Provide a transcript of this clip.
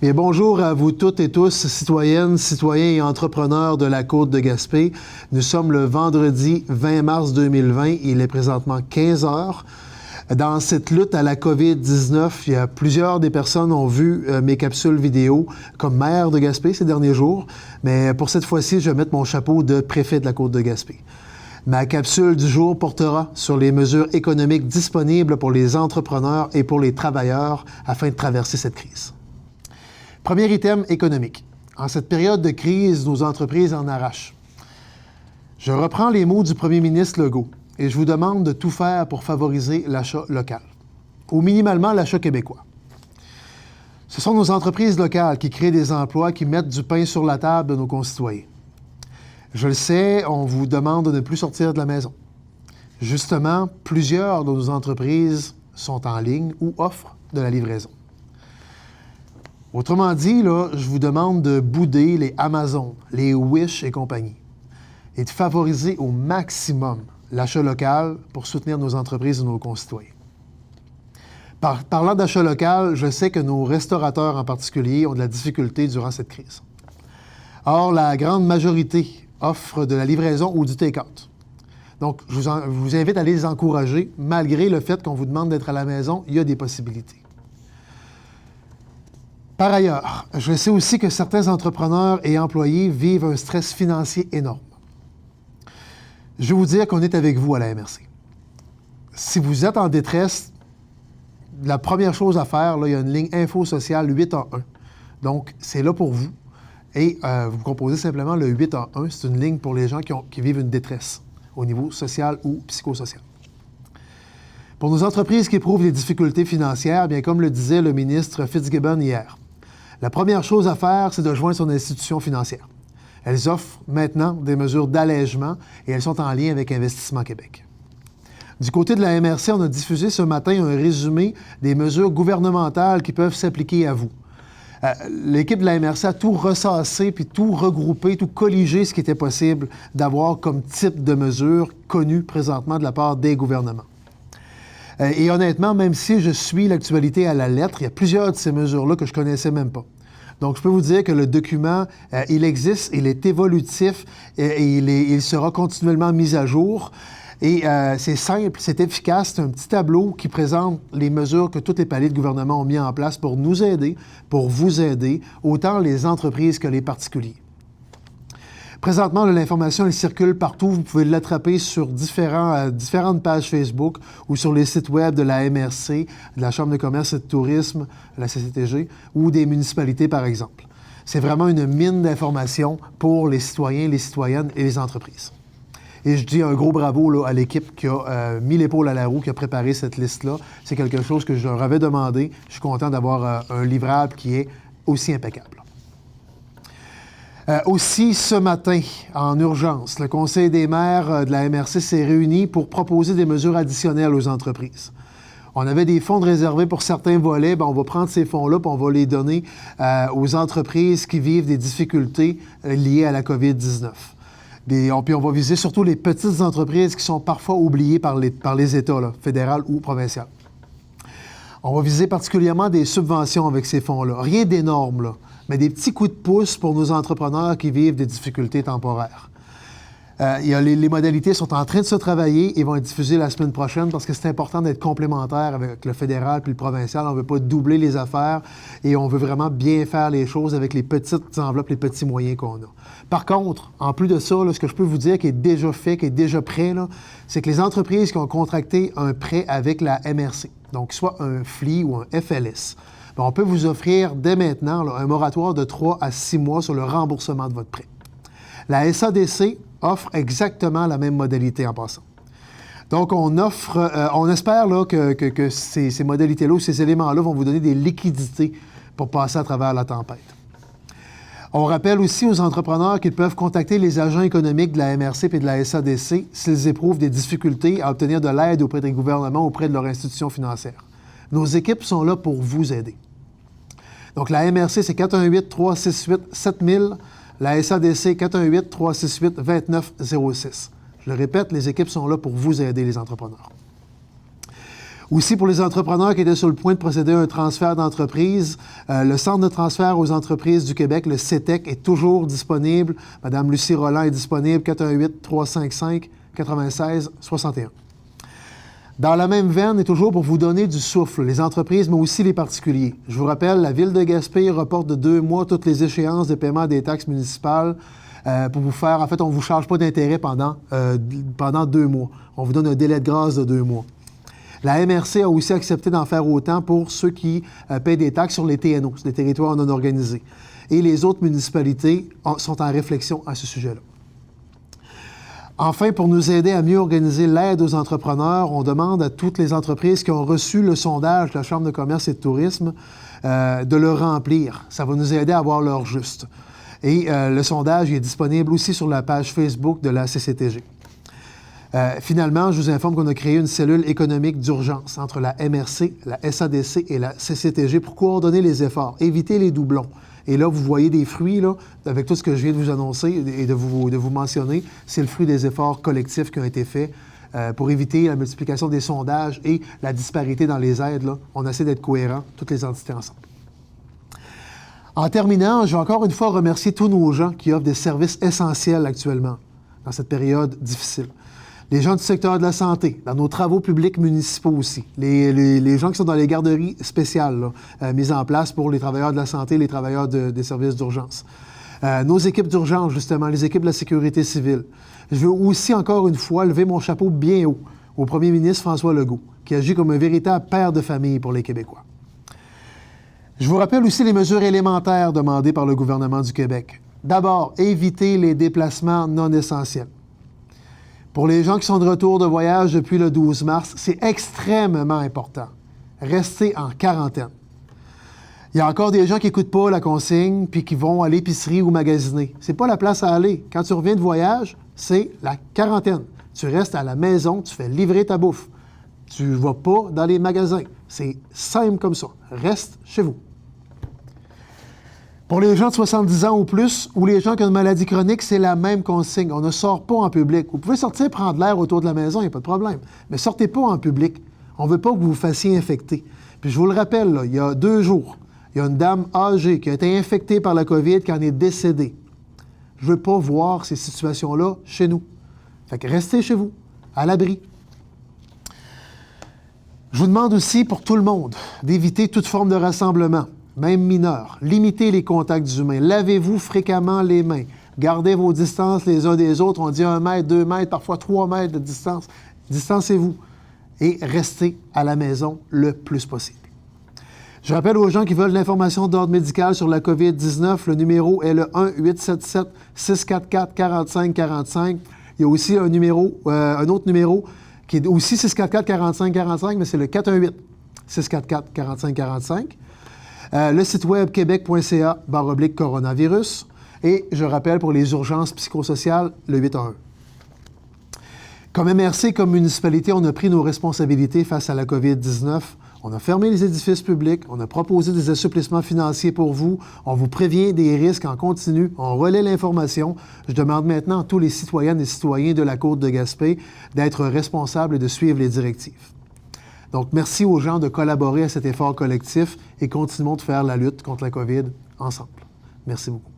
Bien, bonjour à vous toutes et tous, citoyennes, citoyens et entrepreneurs de la Côte de Gaspé. Nous sommes le vendredi 20 mars 2020. Il est présentement 15 heures. Dans cette lutte à la COVID-19, il y a plusieurs des personnes ont vu mes capsules vidéo comme maire de Gaspé ces derniers jours. Mais pour cette fois-ci, je vais mettre mon chapeau de préfet de la Côte de Gaspé. Ma capsule du jour portera sur les mesures économiques disponibles pour les entrepreneurs et pour les travailleurs afin de traverser cette crise. Premier item économique. En cette période de crise, nos entreprises en arrachent. Je reprends les mots du premier ministre Legault et je vous demande de tout faire pour favoriser l'achat local, ou minimalement l'achat québécois. Ce sont nos entreprises locales qui créent des emplois, qui mettent du pain sur la table de nos concitoyens. Je le sais, on vous demande de ne plus sortir de la maison. Justement, plusieurs de nos entreprises sont en ligne ou offrent de la livraison. Autrement dit, là, je vous demande de bouder les Amazon, les Wish et compagnie et de favoriser au maximum l'achat local pour soutenir nos entreprises et nos concitoyens. Parlant d'achat local, je sais que nos restaurateurs en particulier ont de la difficulté durant cette crise. Or, la grande majorité offre de la livraison ou du take-out. Donc, je vous invite à les encourager. Malgré le fait qu'on vous demande d'être à la maison, il y a des possibilités. Par ailleurs, je sais aussi que certains entrepreneurs et employés vivent un stress financier énorme. Je vais vous dire qu'on est avec vous à la MRC. Si vous êtes en détresse, la première chose à faire, là, il y a une ligne info sociale 811. Donc, c'est là pour vous. Et vous composez simplement le 811. C'est une ligne pour les gens qui vivent une détresse au niveau social ou psychosocial. Pour nos entreprises qui éprouvent des difficultés financières, bien comme le disait le ministre Fitzgibbon hier, la première chose à faire, c'est de joindre son institution financière. Elles offrent maintenant des mesures d'allègement et elles sont en lien avec Investissement Québec. Du côté de la MRC, on a diffusé ce matin un résumé des mesures gouvernementales qui peuvent s'appliquer à vous. L'équipe de la MRC a tout ressassé, puis tout regroupé, tout colligé ce qui était possible d'avoir comme type de mesures connues présentement de la part des gouvernements. Et honnêtement, même si je suis l'actualité à la lettre, il y a plusieurs de ces mesures-là que je ne connaissais même pas. Donc, je peux vous dire que le document, il existe, il est évolutif et il sera continuellement mis à jour. Et c'est simple, c'est efficace, c'est un petit tableau qui présente les mesures que tous les paliers de gouvernement ont mis en place pour nous aider, pour vous aider, autant les entreprises que les particuliers. Présentement, l'information, elle circule partout. Vous pouvez l'attraper sur différentes pages Facebook ou sur les sites web de la MRC, de la Chambre de commerce et de tourisme, la CCTG, ou des municipalités, par exemple. C'est vraiment une mine d'informations pour les citoyens, les citoyennes et les entreprises. Et je dis un gros bravo là, à l'équipe qui a mis l'épaule à la roue, qui a préparé cette liste-là. C'est quelque chose que je leur avais demandé. Je suis content d'avoir un livrable qui est aussi impeccable. Aussi, ce matin, en urgence, le Conseil des maires de la MRC s'est réuni pour proposer des mesures additionnelles aux entreprises. On avait des fonds de réservés pour certains volets. Bien, on va prendre ces fonds-là et on va les donner aux entreprises qui vivent des difficultés liées à la COVID-19. Puis on va viser surtout les petites entreprises qui sont parfois oubliées par les États, là, fédéral ou provincial. On va viser particulièrement des subventions avec ces fonds-là. Rien d'énorme, là, mais des petits coups de pouce pour nos entrepreneurs qui vivent des difficultés temporaires. Les modalités sont en train de se travailler et vont être diffusées la semaine prochaine parce que c'est important d'être complémentaire avec le fédéral puis le provincial. On ne veut pas doubler les affaires et on veut vraiment bien faire les choses avec les petites enveloppes, les petits moyens qu'on a. Par contre, en plus de ça, là, ce que je peux vous dire qui est déjà fait, qui est déjà prêt, là, c'est que les entreprises qui ont contracté un prêt avec la MRC, donc soit un FLI ou un FLS, bien, on peut vous offrir dès maintenant là, un moratoire de 3 à 6 mois sur le remboursement de votre prêt. La SADC offre exactement la même modalité en passant. Donc, on espère là, que ces modalités-là ou ces éléments-là vont vous donner des liquidités pour passer à travers la tempête. On rappelle aussi aux entrepreneurs qu'ils peuvent contacter les agents économiques de la MRC et de la SADC s'ils éprouvent des difficultés à obtenir de l'aide auprès des gouvernements, auprès de leur institution financière. Nos équipes sont là pour vous aider. Donc, la MRC, c'est 418-368-7000. La SADC, 418-368-2906. Je le répète, les équipes sont là pour vous aider, les entrepreneurs. Aussi, pour les entrepreneurs qui étaient sur le point de procéder à un transfert d'entreprise, le Centre de transfert aux entreprises du Québec, le CETEC, est toujours disponible. Madame Lucie Rolland est disponible, 418-355-96-61. Dans la même veine, et toujours pour vous donner du souffle, les entreprises, mais aussi les particuliers. Je vous rappelle, la Ville de Gaspé reporte de 2 mois toutes les échéances de paiement des taxes municipales pour vous faire... En fait, on ne vous charge pas d'intérêt pendant 2 mois. On vous donne un délai de grâce de 2 mois. La MRC a aussi accepté d'en faire autant pour ceux qui paient des taxes sur les TNO, les territoires non organisés. Et les autres municipalités sont en réflexion à ce sujet-là. Enfin, pour nous aider à mieux organiser l'aide aux entrepreneurs, on demande à toutes les entreprises qui ont reçu le sondage de la Chambre de commerce et de tourisme de le remplir. Ça va nous aider à avoir l'heure juste. Et le sondage est disponible aussi sur la page Facebook de la CCTG. Finalement, je vous informe qu'on a créé une cellule économique d'urgence entre la MRC, la SADC et la CCTG pour coordonner les efforts, éviter les doublons. Et là, vous voyez des fruits, là, avec tout ce que je viens de vous annoncer et de vous mentionner, c'est le fruit des efforts collectifs qui ont été faits pour éviter la multiplication des sondages et la disparité dans les aides. Là. On essaie d'être cohérents, toutes les entités ensemble. En terminant, je vais encore une fois remercier tous nos gens qui offrent des services essentiels actuellement, dans cette période difficile. Les gens du secteur de la santé, dans nos travaux publics municipaux aussi. Les gens qui sont dans les garderies spéciales mises en place pour les travailleurs de la santé, les travailleurs des services d'urgence. Nos équipes d'urgence, justement, les équipes de la sécurité civile. Je veux aussi, encore une fois, lever mon chapeau bien haut au premier ministre François Legault, qui agit comme un véritable père de famille pour les Québécois. Je vous rappelle aussi les mesures élémentaires demandées par le gouvernement du Québec. D'abord, éviter les déplacements non essentiels. Pour les gens qui sont de retour de voyage depuis le 12 mars, c'est extrêmement important. Restez en quarantaine. Il y a encore des gens qui n'écoutent pas la consigne puis qui vont à l'épicerie ou magasiner. C'est pas la place à aller. Quand tu reviens de voyage, c'est la quarantaine. Tu restes à la maison, tu fais livrer ta bouffe. Tu ne vas pas dans les magasins. C'est simple comme ça. Reste chez vous. Pour les gens de 70 ans ou plus, ou les gens qui ont une maladie chronique, c'est la même consigne. On ne sort pas en public. Vous pouvez sortir prendre l'air autour de la maison, il n'y a pas de problème. Mais sortez pas en public. On ne veut pas que vous vous fassiez infecter. Puis je vous le rappelle, là, il y a 2 jours, il y a une dame âgée qui a été infectée par la COVID qui en est décédée. Je ne veux pas voir ces situations-là chez nous. Fait que restez chez vous, à l'abri. Je vous demande aussi, pour tout le monde, d'éviter toute forme de rassemblement. Même mineurs, limitez les contacts humains, lavez-vous fréquemment les mains, gardez vos distances les uns des autres, on dit 1 mètre, 2 mètres, parfois 3 mètres de distance, distancez-vous et restez à la maison le plus possible. Je rappelle aux gens qui veulent l'information d'ordre médical sur la COVID-19, le numéro est le 1-877-644-4545. Il y a aussi un autre numéro qui est aussi 644-4545, mais c'est le 418-644-4545. Le site web québec.ca/coronavirus. Et je rappelle pour les urgences psychosociales, le 811. Comme MRC, comme municipalité, on a pris nos responsabilités face à la COVID-19. On a fermé les édifices publics, on a proposé des assouplissements financiers pour vous, on vous prévient des risques en continu, on relaie l'information. Je demande maintenant à tous les citoyennes et citoyens de la Côte de Gaspé d'être responsables et de suivre les directives. Donc, merci aux gens de collaborer à cet effort collectif et continuons de faire la lutte contre la COVID ensemble. Merci beaucoup.